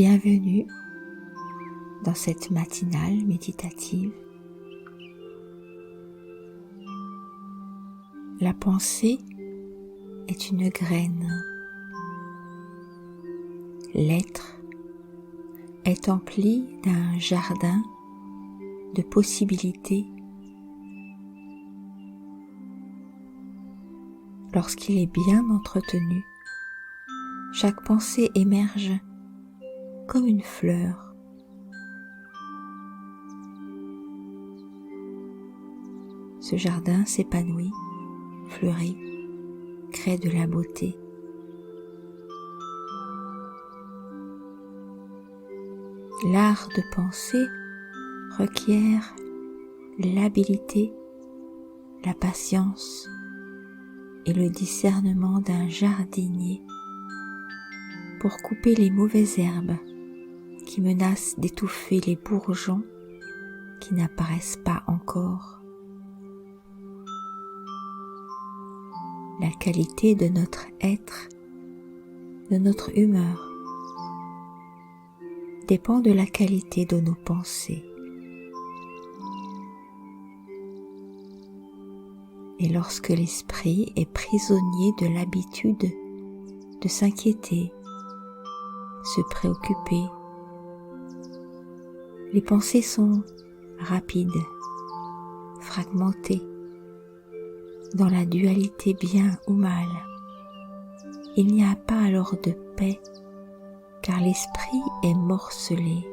Bienvenue dans cette matinale méditative. La pensée est une graine. L'être est empli d'un jardin de possibilités. Lorsqu'il est bien entretenu, chaque pensée émerge comme une fleur. Ce jardin s'épanouit, fleurit, crée de la beauté. L'art de penser requiert l'habileté, la patience et le discernement d'un jardinier pour couper les mauvaises herbes qui menacent d'étouffer les bourgeons qui n'apparaissent pas encore. La qualité de notre être, de notre humeur, dépend de la qualité de nos pensées. Et lorsque l'esprit est prisonnier de l'habitude de s'inquiéter, se préoccuper, les pensées sont rapides, fragmentées, dans la dualité bien ou mal. Il n'y a pas alors de paix, car l'esprit est morcelé.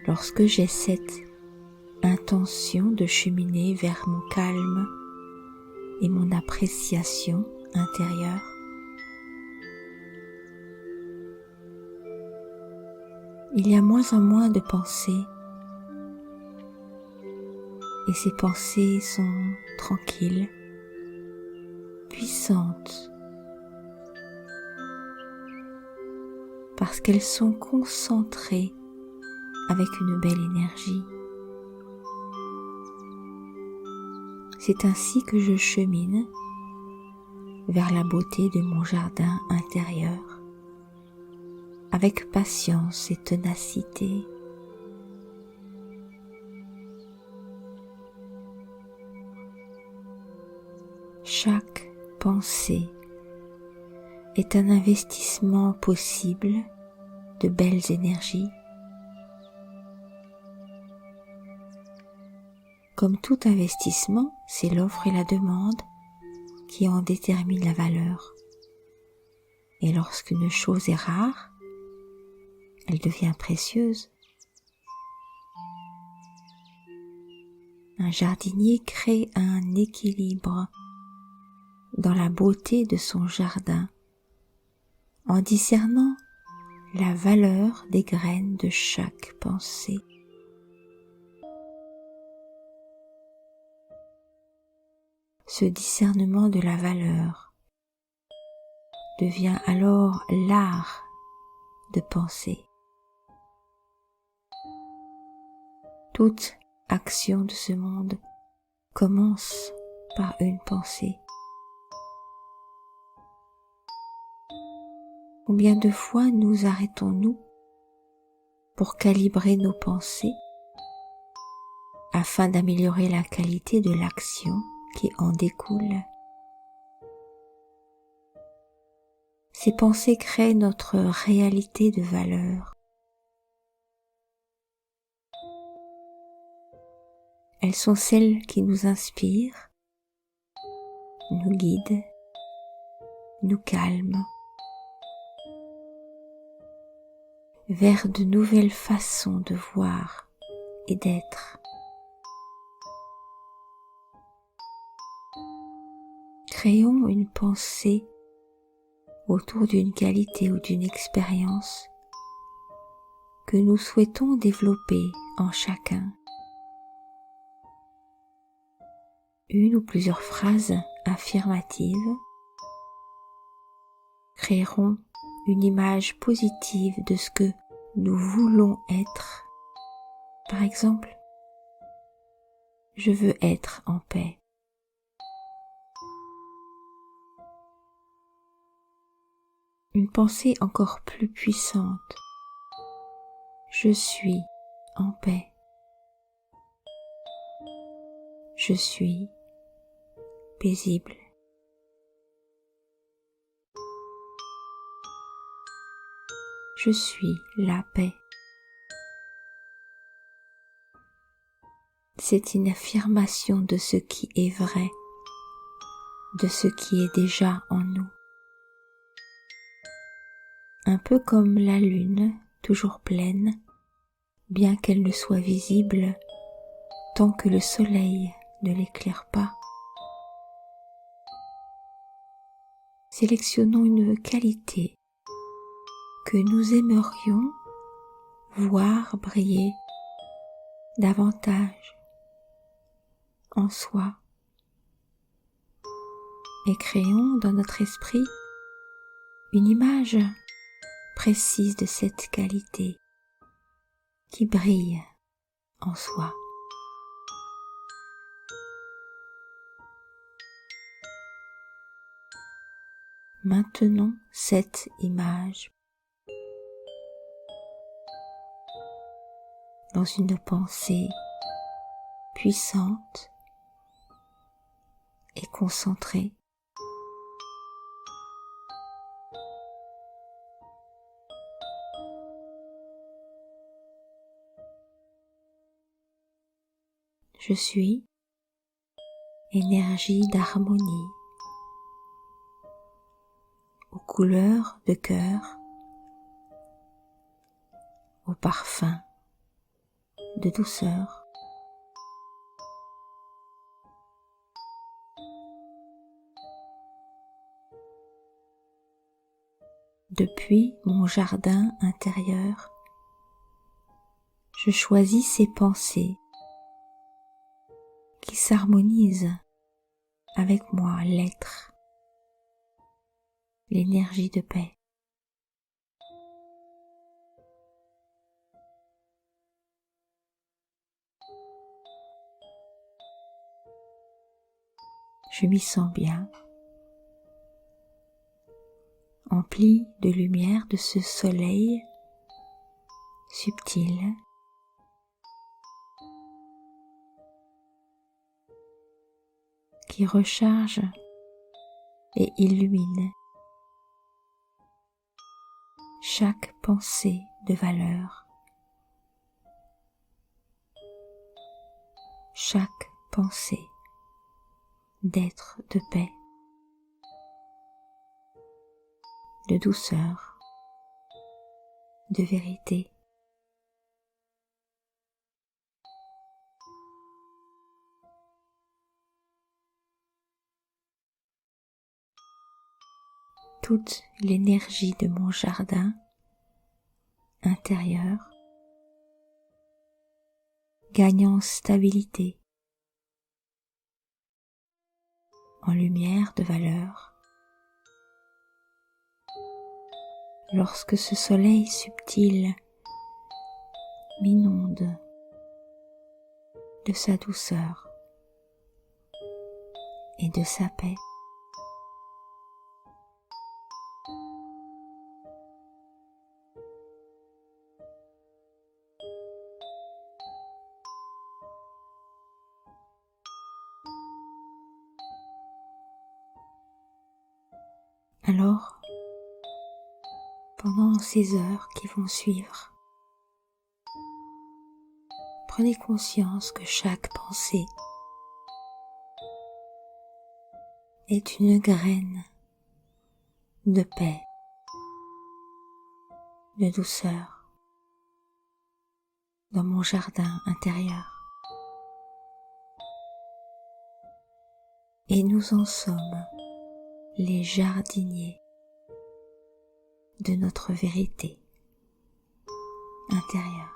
Lorsque j'ai cette intention de cheminer vers mon calme et mon appréciation intérieure, il y a moins en moins de pensées, et ces pensées sont tranquilles, puissantes, parce qu'elles sont concentrées avec une belle énergie. C'est ainsi que je chemine vers la beauté de mon jardin intérieur, avec patience et ténacité. Chaque pensée est un investissement possible de belles énergies. Comme tout investissement, c'est l'offre et la demande qui en déterminent la valeur. Et lorsqu'une chose est rare, elle devient précieuse. Un jardinier crée un équilibre dans la beauté de son jardin en discernant la valeur des graines de chaque pensée. Ce discernement de la valeur devient alors l'art de penser. Toute action de ce monde commence par une pensée. Combien de fois nous arrêtons-nous pour calibrer nos pensées afin d'améliorer la qualité de l'action qui en découle? Ces pensées créent notre réalité de valeur. Elles sont celles qui nous inspirent, nous guident, nous calment vers de nouvelles façons de voir et d'être. Créons une pensée autour d'une qualité ou d'une expérience que nous souhaitons développer en chacun. Une ou plusieurs phrases affirmatives créeront une image positive de ce que nous voulons être. Par exemple, je veux être en paix. une pensée encore plus puissante. Je suis en paix. Je suis paisible. Je suis la paix. C'est une affirmation de ce qui est vrai, de ce qui est déjà en nous. Un peu comme la lune, toujours pleine, bien qu'elle ne soit visible tant que le soleil ne l'éclaire pas. Sélectionnons une qualité que nous aimerions voir briller davantage en soi et créons dans notre esprit une image précise de cette qualité qui brille en soi. Maintenons cette image dans une pensée puissante et concentrée. Je suis énergie d'harmonie aux couleurs de cœur, au parfum de douceur. Depuis mon jardin intérieur, je choisis ces pensées qui s'harmonisent avec moi, l'être, l'énergie de paix. Je m'y sens bien, empli de lumière de ce soleil subtil qui recharge et illumine chaque pensée de valeur, chaque pensée d'être de paix, de douceur, de vérité. Toute l'énergie de mon jardin intérieur gagne en stabilité, en lumière de valeur. Lorsque ce soleil subtil m'inonde de sa douceur et de sa paix. Alors, pendant ces heures qui vont suivre, prenez conscience que chaque pensée est une graine de paix, de douceur dans mon jardin intérieur. Et nous en sommes les jardiniers de notre vérité intérieure.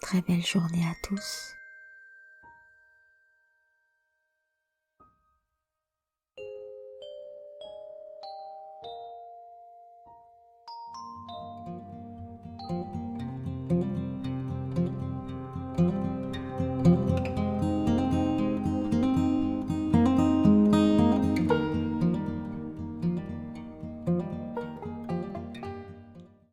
Très belle journée à tous.